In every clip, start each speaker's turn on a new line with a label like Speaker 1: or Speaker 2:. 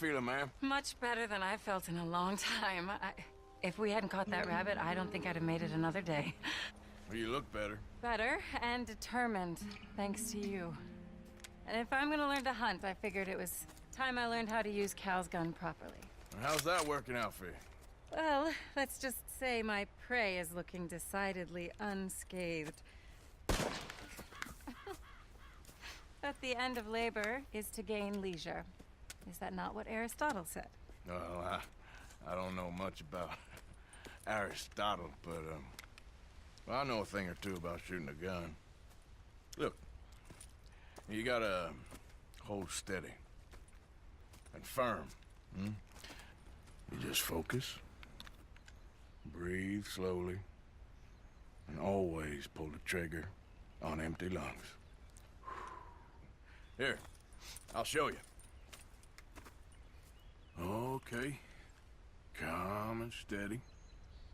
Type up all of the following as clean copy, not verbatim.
Speaker 1: feeling, ma'am?
Speaker 2: Much better than I've felt in a long time. If we hadn't caught that rabbit, I don't think I'd have made it another day.
Speaker 1: Well, you look better.
Speaker 2: Better and determined, thanks to you. And if I'm gonna learn to hunt, I figured it was time I learned how to use Cal's gun properly.
Speaker 1: How's that working out for you?
Speaker 2: Well, let's just say my prey is looking decidedly unscathed. But the end of labor is to gain leisure. Is that not what Aristotle said?
Speaker 1: Well, I don't know much about Aristotle, but, well, I know a thing or two about shooting a gun. Look, you gotta hold steady and firm. You just focus, breathe slowly, and always pull the trigger on empty lungs. Here, I'll show you. Okay. Calm and steady.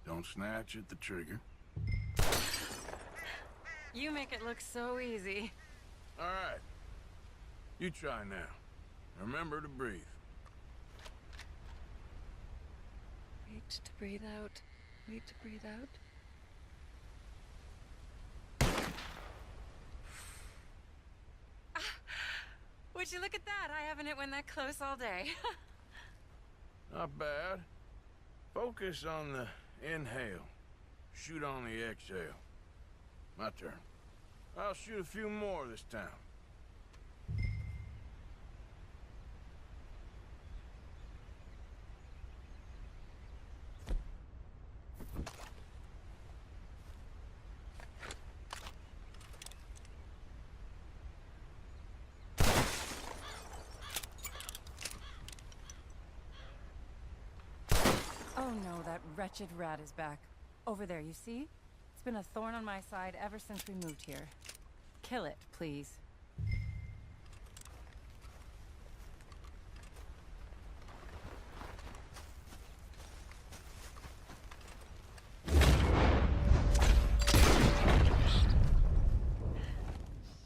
Speaker 1: Don't snatch at the trigger.
Speaker 2: You make it look so easy.
Speaker 1: All right. You try now. Remember to breathe.
Speaker 2: Wait to breathe out. Wait to breathe out. Would you look at that? I haven't hit one that close all day.
Speaker 1: Not bad. Focus on the inhale. Shoot on the exhale. My turn. I'll shoot a few more this time.
Speaker 2: Oh no, that wretched rat is back. Over there, you see? It's been a thorn on my side ever since we moved here. Kill it, please.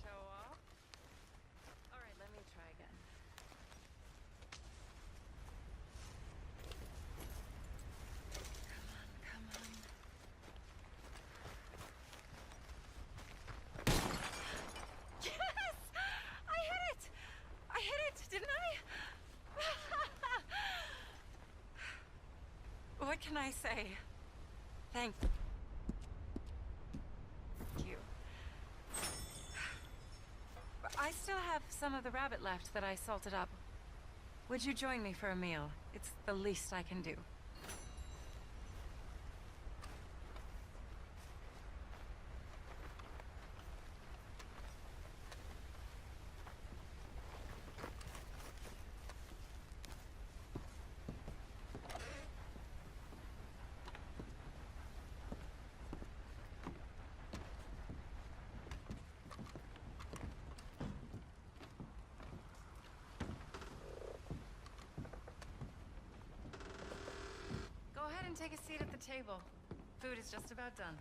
Speaker 2: Show off? All right, let me try again. Come on. Yes! I hit it! I hit it, didn't I? What can I say? Thank you. I still have some of the rabbit left that I salted up. Would you join me for a meal? It's the least I can do. Go ahead and take a seat at the table. Food is just about done.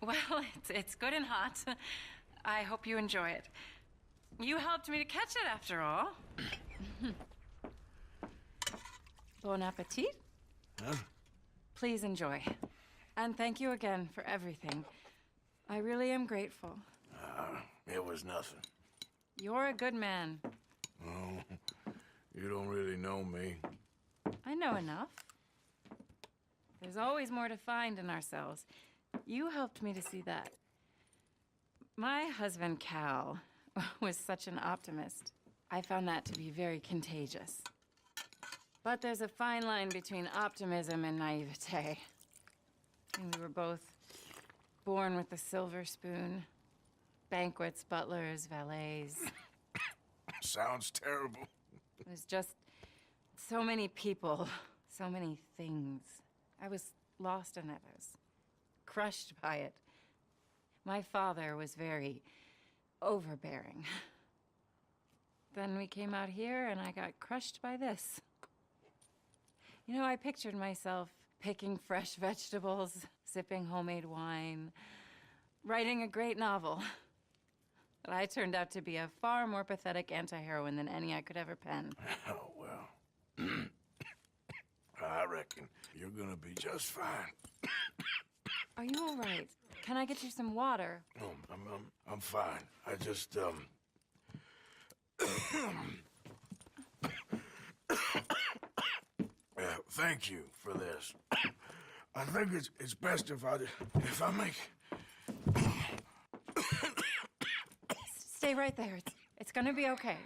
Speaker 2: Well, it's good and hot. I hope you enjoy it. You helped me to catch it, after all. Bon appetit.
Speaker 1: Huh?
Speaker 2: Please enjoy. And thank you again for everything. I really am grateful.
Speaker 1: It was nothing.
Speaker 2: You're a good man.
Speaker 1: Oh, you don't really know me.
Speaker 2: I know enough. There's always more to find in ourselves. You helped me to see that. My husband, Cal, was such an optimist. I found that to be very contagious. But there's a fine line between optimism and naivete. And we were both born with the silver spoon. Banquets, butlers, valets.
Speaker 1: Sounds terrible.
Speaker 2: It was just so many people, so many things. I was lost in it. I was crushed by it. My father was very overbearing. Then we came out here and I got crushed by this. You know, I pictured myself picking fresh vegetables, sipping homemade wine, writing a great novel. But I turned out to be a far more pathetic anti-heroine than any I could ever pen.
Speaker 1: Oh, well. I reckon you're gonna be just fine.
Speaker 2: Are you all right? Can I get you some water?
Speaker 1: No, I'm fine. I just, thank you for this. I think it's best if I make...
Speaker 2: Stay right there. It's gonna be okay.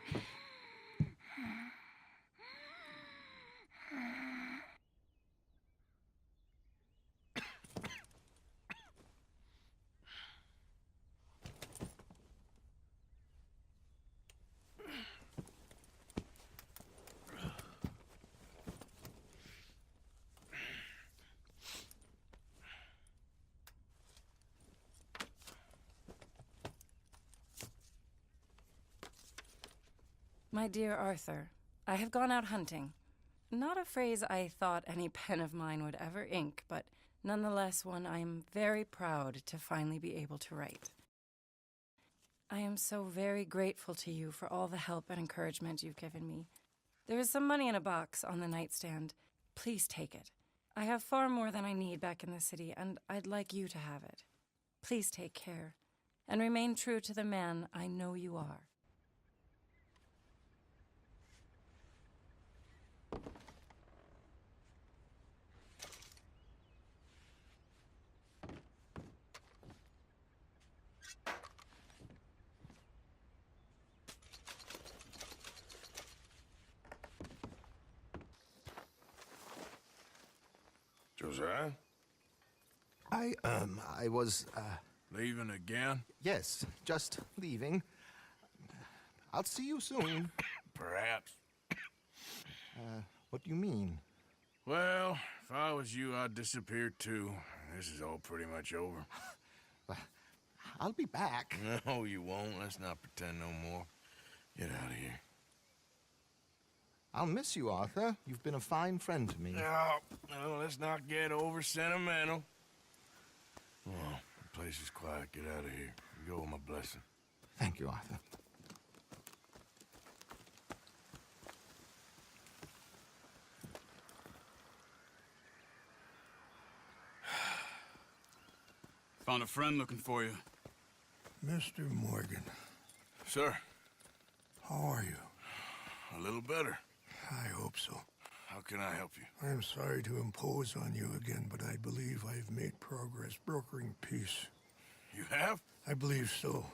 Speaker 2: My dear Arthur, I have gone out hunting. Not a phrase I thought any pen of mine would ever ink, but nonetheless one I am very proud to finally be able to write. I am so very grateful to you for all the help and encouragement you've given me. There is some money in a box on the nightstand. Please take it. I have far more than I need back in the city, and I'd like you to have it. Please take care, and remain true to the man I know you are.
Speaker 1: Josiah?
Speaker 3: I was,
Speaker 1: Leaving again?
Speaker 3: yes, just leaving. I'll see you soon.
Speaker 1: Perhaps.
Speaker 3: What do you mean?
Speaker 1: Well, if I was you, I'd disappear too. This is all pretty much over.
Speaker 3: I'll be back.
Speaker 1: No, you won't. Let's not pretend no more. Get out of here.
Speaker 3: I'll miss you, Arthur. You've been a fine friend to me.
Speaker 1: No, let's not get over sentimental. Oh, the place is quiet. Get out of here. You go with my blessing.
Speaker 3: Thank you, Arthur.
Speaker 4: Found a friend looking for you.
Speaker 5: Mr. Morgan,
Speaker 1: Sir,
Speaker 5: how are you?
Speaker 1: a little better.
Speaker 5: I hope so.
Speaker 1: How can I help you?
Speaker 5: I am sorry to impose on you again, but I believe I've made progress brokering peace.
Speaker 1: You have?
Speaker 5: I believe so.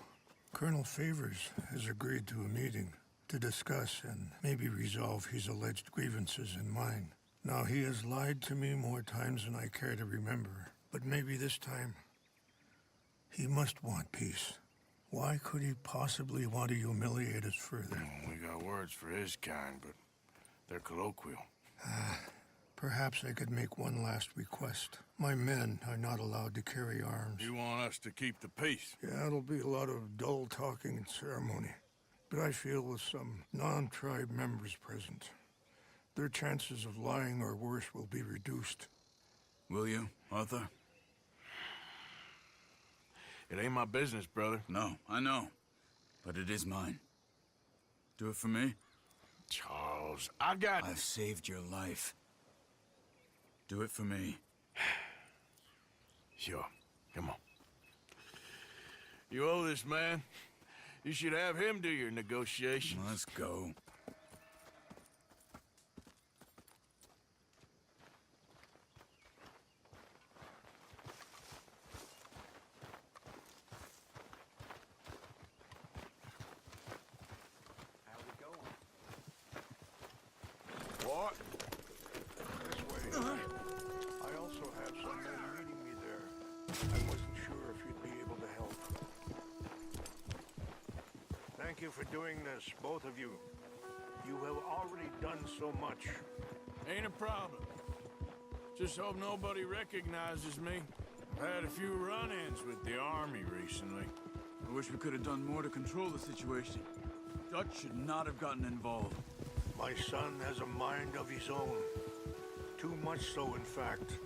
Speaker 5: Colonel Favors has agreed to a meeting to discuss and maybe resolve his alleged grievances and mine. Now, he has lied to me more times than I care to remember, but maybe this time he must want peace. Why could he possibly want to humiliate us further?
Speaker 1: We got words for his kind, but they're colloquial.
Speaker 5: Perhaps I could make one last request. My men are not allowed to carry arms.
Speaker 1: You want us to keep the peace?
Speaker 5: Yeah, it'll be a lot of dull talking and ceremony. But I feel with some non-tribe members present, their chances of lying or worse will be reduced.
Speaker 4: Will you, Arthur?
Speaker 1: It ain't my business, brother.
Speaker 4: No, I know. But it is mine. Do it for me?
Speaker 1: Charles, I got...
Speaker 4: I've saved your life. Do it for me.
Speaker 1: Sure. Come on. You owe this man. You should have him do your negotiations.
Speaker 4: Let's go.
Speaker 1: What?
Speaker 5: This way. I also had some men meeting me there. I wasn't sure if you'd be able to help. Thank you for doing this, both of you. You have already done so much.
Speaker 1: Ain't a problem. Just hope nobody recognizes me. I've had a few run-ins with the army recently.
Speaker 4: wish we could have done more to control the situation. Dutch should not have gotten involved.
Speaker 5: My son has a mind of his own. Too much so, in fact.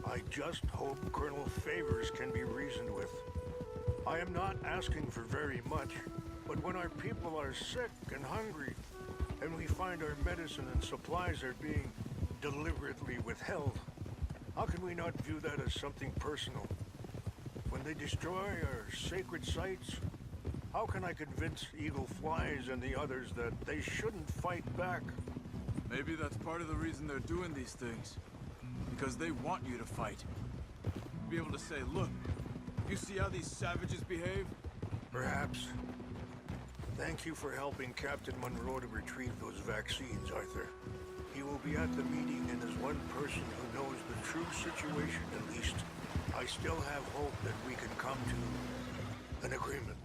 Speaker 5: I just hope Colonel Favors can be reasoned with. I am not asking for very much, but when our people are sick and hungry, and we find our medicine and supplies are being deliberately withheld, how can we not view that as something personal? When they destroy our sacred sites, how can I convince Eagle Flies and the others that they shouldn't fight back?
Speaker 4: Maybe that's part of the reason they're doing these things. Because they want you to fight. Be able to say, look, you see how these savages behave?
Speaker 5: Perhaps. Thank you for helping Captain Monroe to retrieve those vaccines, Arthur. He will be at the meeting, and as one person who knows the true situation at least, I still have hope that we can come to an agreement.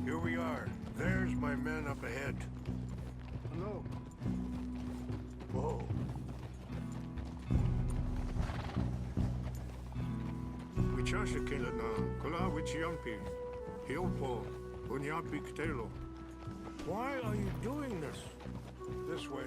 Speaker 5: Here we are. There's my men up ahead. No. Whoa. Wichashikila na kula wichiampi. Hilpo unyapi ktelo. Why are you doing this? This way.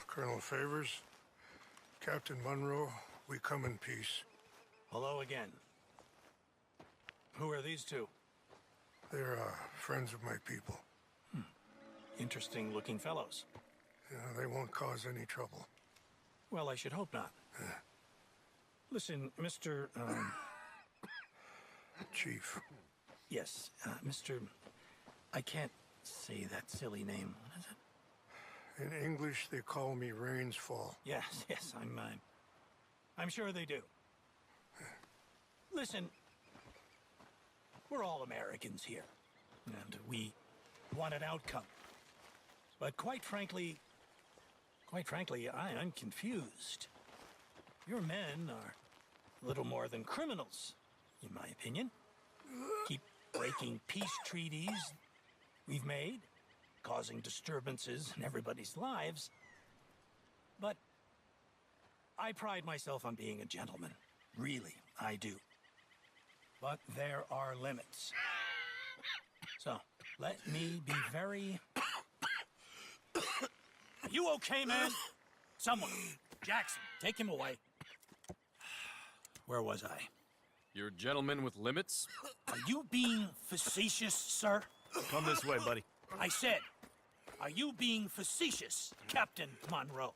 Speaker 5: Colonel Favors, Captain Monroe, we come in peace.
Speaker 6: Hello again. Who are these two?
Speaker 5: They're friends of my people.
Speaker 6: Interesting looking fellows.
Speaker 5: Yeah, they won't cause any trouble.
Speaker 6: Well, I should hope not. Listen, Mr.
Speaker 5: Chief.
Speaker 6: Yes, Mr. I can't say that silly name. What is it?
Speaker 5: In English, they call me Rainsfall.
Speaker 6: Yes, I'm sure they do. Listen, we're all Americans here, and we want an outcome. But quite frankly, I'm confused. Your men are little more than criminals, in my opinion. Keep breaking peace treaties we've made, causing disturbances in everybody's lives. But I pride myself on being a gentleman. Really, I do. But there are limits. So, let me be very... Are you okay, man? Someone. Jackson, take him away. Where was I?
Speaker 7: You're a gentleman with limits?
Speaker 6: Are you being facetious, sir?
Speaker 7: Come this way, buddy.
Speaker 6: I said, are you being facetious, Captain Monroe?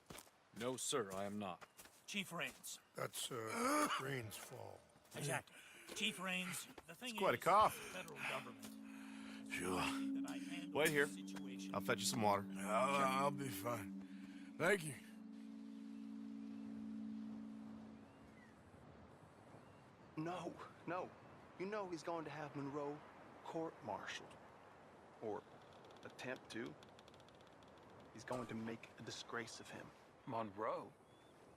Speaker 7: No, sir, I am not.
Speaker 6: Chief Rains.
Speaker 5: That's, Rainsfall.
Speaker 6: Exactly. Chief Rains, the thing
Speaker 3: Quite a
Speaker 6: is,
Speaker 3: cough.
Speaker 6: the federal government...
Speaker 1: Sure.
Speaker 6: that I handle
Speaker 3: Wait here.
Speaker 6: the situation.
Speaker 3: I'll fetch you some water.
Speaker 1: I'll be fine. Thank you.
Speaker 8: No. You know he's going to have Monroe court-martialed. or attempt to. He's going to make a disgrace of him.
Speaker 9: Monroe?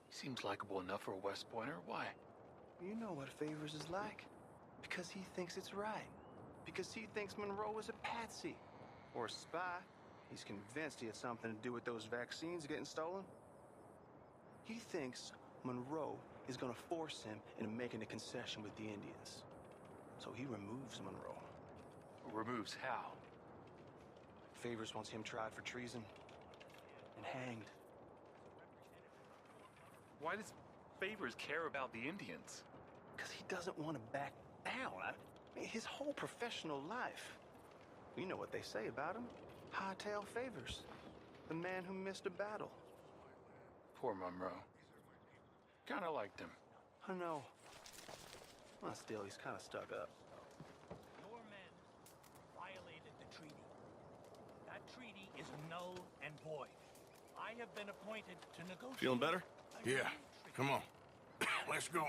Speaker 9: He seems likable enough for a West Pointer. Why?
Speaker 8: You know what Favors is like. Because he thinks it's right. Because he thinks Monroe is a patsy. Or a spy. He's convinced he had something to do with those vaccines getting stolen. He thinks Monroe is gonna force him into making a concession with the Indians. So he removes Monroe.
Speaker 9: Removes how?
Speaker 8: Favors wants him tried for treason and hanged.
Speaker 9: Why does Favors care about the Indians?
Speaker 8: Because he doesn't want to back down. His whole professional life. You know what they say about him. Hightail Favors. The man who missed a battle.
Speaker 9: Poor Monroe. Kinda liked him.
Speaker 8: I know. Well, still, he's kind of stuck up.
Speaker 6: Your men violated the treaty. That treaty is null and void. I have been appointed to negotiate.
Speaker 1: Feeling better? Yeah. Come on. Let's go.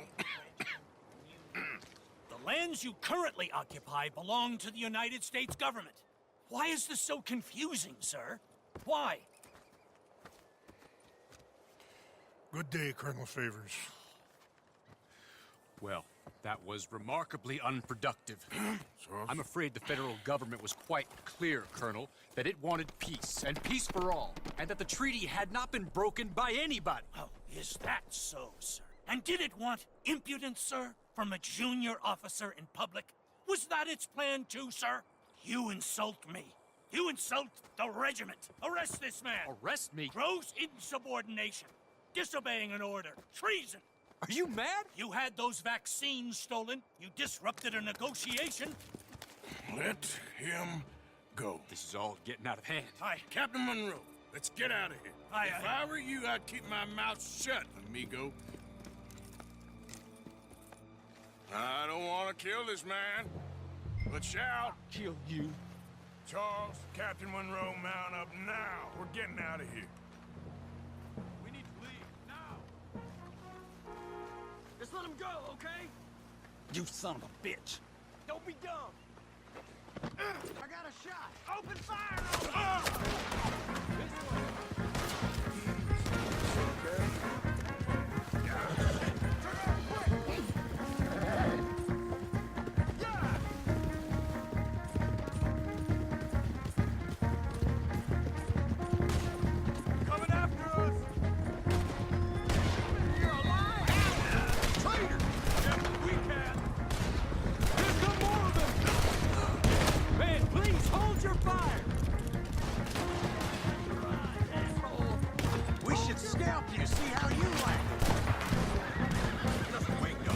Speaker 6: The lands you currently occupy belong to the United States government. Why is this so confusing, sir? Why?
Speaker 5: Good day, Colonel Favors.
Speaker 7: Well, that was remarkably unproductive. I'm afraid the federal government was quite clear, Colonel, that it wanted peace, and peace for all, and that the treaty had not been broken by anybody.
Speaker 6: Oh, is that so, sir? And did it want impudence, sir, from a junior officer in public? Was that its plan too, sir? You insult me. You insult the regiment. Arrest this man.
Speaker 7: Arrest me?
Speaker 6: Gross insubordination. Disobeying an order. Treason.
Speaker 7: Are you mad?
Speaker 6: You had those vaccines stolen. You disrupted a negotiation.
Speaker 1: Let him go.
Speaker 7: This is all getting out of hand.
Speaker 1: Captain Monroe, let's get out of here. If I were you, I'd keep my mouth shut, amigo. I don't want to kill this man, but shall
Speaker 9: Kill you.
Speaker 1: Charles, Captain Monroe, mount up now. We're getting out of here.
Speaker 4: We need to leave, now!
Speaker 6: Just let him go, okay?
Speaker 10: You son of a bitch.
Speaker 6: Don't be dumb.
Speaker 10: I got a shot. Open fire!
Speaker 4: Coming after us!
Speaker 10: You're alive! Traitor!
Speaker 4: Yes, we can!
Speaker 10: There's no more of them! Man, please hold your fire! We should scalp you, see how you like it! Just wake up!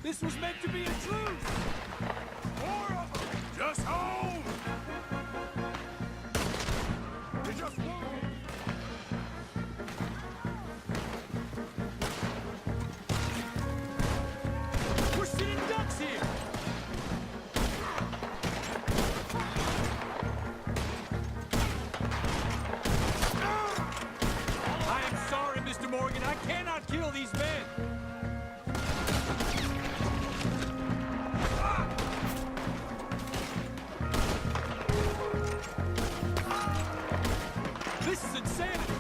Speaker 6: This was meant to be a truce!
Speaker 1: More of them! Just hold! You just won't.
Speaker 6: We're sitting ducks here!
Speaker 10: handle these men! This is insanity!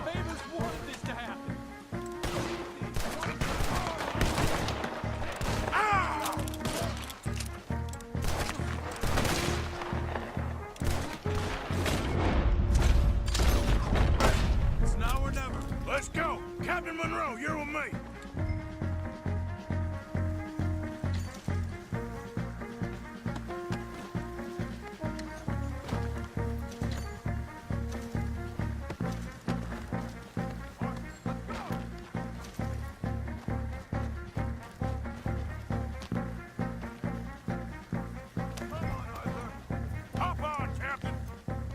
Speaker 10: Favors wanted this to happen!
Speaker 1: It's now or never. Let's go! Captain Monroe, you're with me! Hop on, Captain!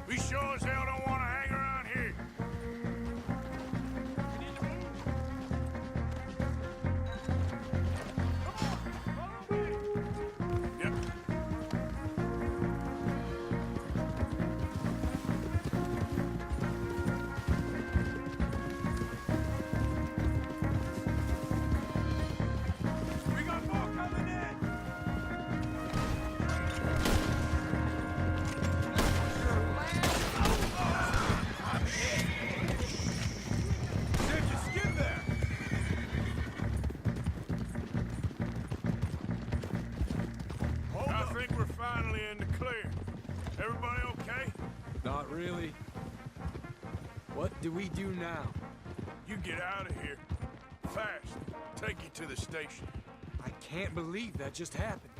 Speaker 1: We sure as hell don't want to hang around here. Yep. We got more coming in! Said you skid there! I think we're finally in the clear. Everybody okay?
Speaker 10: Not really. What do we do now?
Speaker 1: You get out of here. Fast. Take you to the station.
Speaker 10: I can't believe that just happened.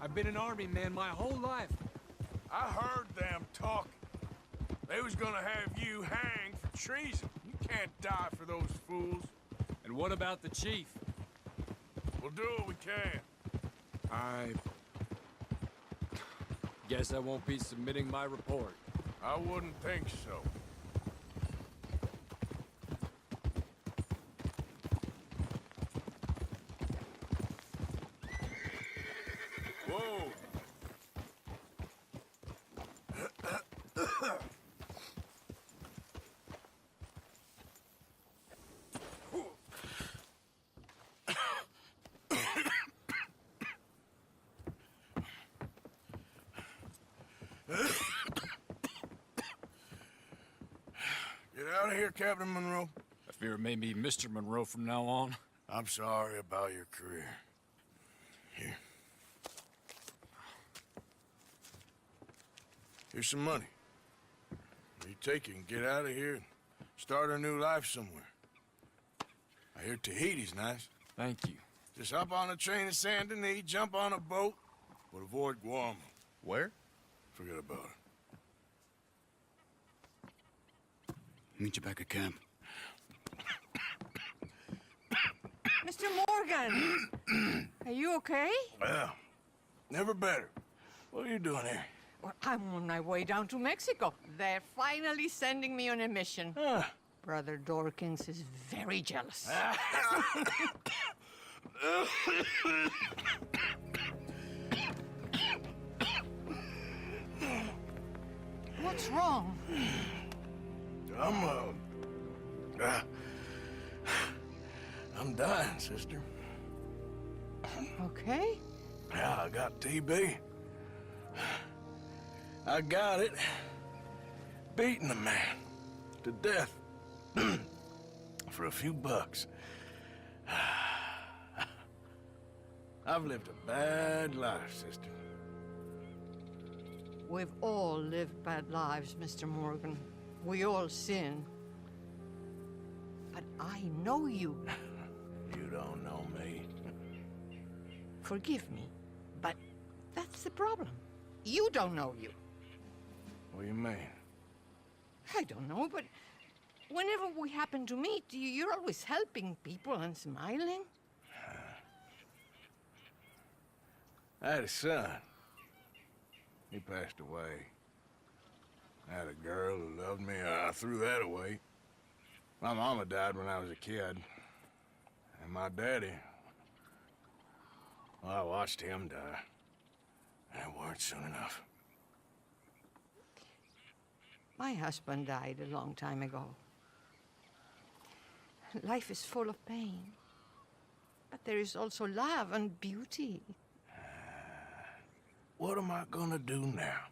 Speaker 10: I've been an army man my whole life.
Speaker 1: I heard them talking. They was gonna have you hanged for treason. You can't die for those fools.
Speaker 10: And what about the chief?
Speaker 1: We'll do what we can.
Speaker 10: I guess I won't be submitting my report.
Speaker 1: I wouldn't think so. Whoa! Get out of here, Captain Monroe.
Speaker 7: I fear it may be Mr. Monroe from now on.
Speaker 1: I'm sorry about your career. Here. Here's some money. You take it and get out of here and start a new life somewhere. I hear Tahiti's nice.
Speaker 7: Thank you.
Speaker 1: Just hop on a train to Saint Denis, jump on a boat, but avoid Guam.
Speaker 7: Where?
Speaker 1: Forget about it.
Speaker 9: Meet you back at camp.
Speaker 11: Mr. Morgan! Are you okay?
Speaker 1: Well, never better. What are you doing here?
Speaker 11: Well, I'm on my way down to Mexico. They're finally sending me on a mission. Brother Dorkins is very jealous. What's wrong?
Speaker 1: I'm dying, sister.
Speaker 11: Okay.
Speaker 1: Yeah, I got TB. I got it. Beating a man to death for a few bucks. I've lived a bad life, sister.
Speaker 11: We've all lived bad lives, Mr. Morgan. We all sin. But I know you.
Speaker 1: You don't know me.
Speaker 11: Forgive me, but that's the problem. You don't know you.
Speaker 1: What do you mean?
Speaker 11: I don't know, but whenever we happen to meet, you're always helping people and smiling.
Speaker 1: I had a son. He passed away. I had a girl who loved me. I threw that away. My mama died when I was a kid. And my daddy, Well, I watched him die. And it weren't soon enough.
Speaker 11: My husband died a long time ago. Life is full of pain. But there is also love and beauty.
Speaker 1: What am I gonna do now?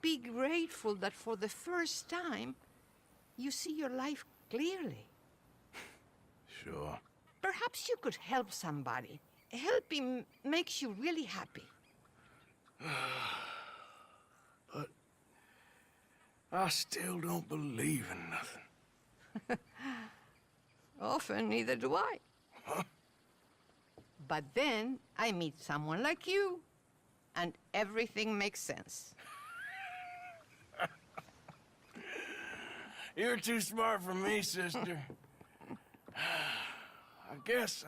Speaker 11: Be grateful that for the first time, you see your life clearly.
Speaker 1: Sure.
Speaker 11: Perhaps you could help somebody. Helping makes you really happy.
Speaker 1: But I still don't believe in nothing.
Speaker 11: Often, neither do I.
Speaker 1: Huh?
Speaker 11: But then I meet someone like you, and everything makes sense.
Speaker 1: You're too smart for me, sister. I guess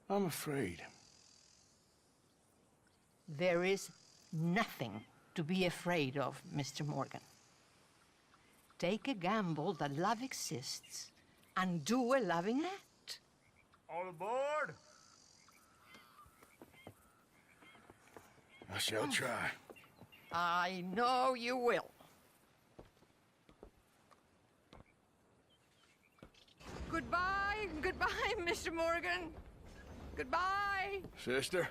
Speaker 1: I'm afraid.
Speaker 11: There is nothing to be afraid of, Mr. Morgan. Take a gamble that love exists and do a loving act.
Speaker 10: All aboard!
Speaker 1: I shall try.
Speaker 11: I know you will. Goodbye, goodbye, Mr. Morgan. Goodbye.
Speaker 1: Sister?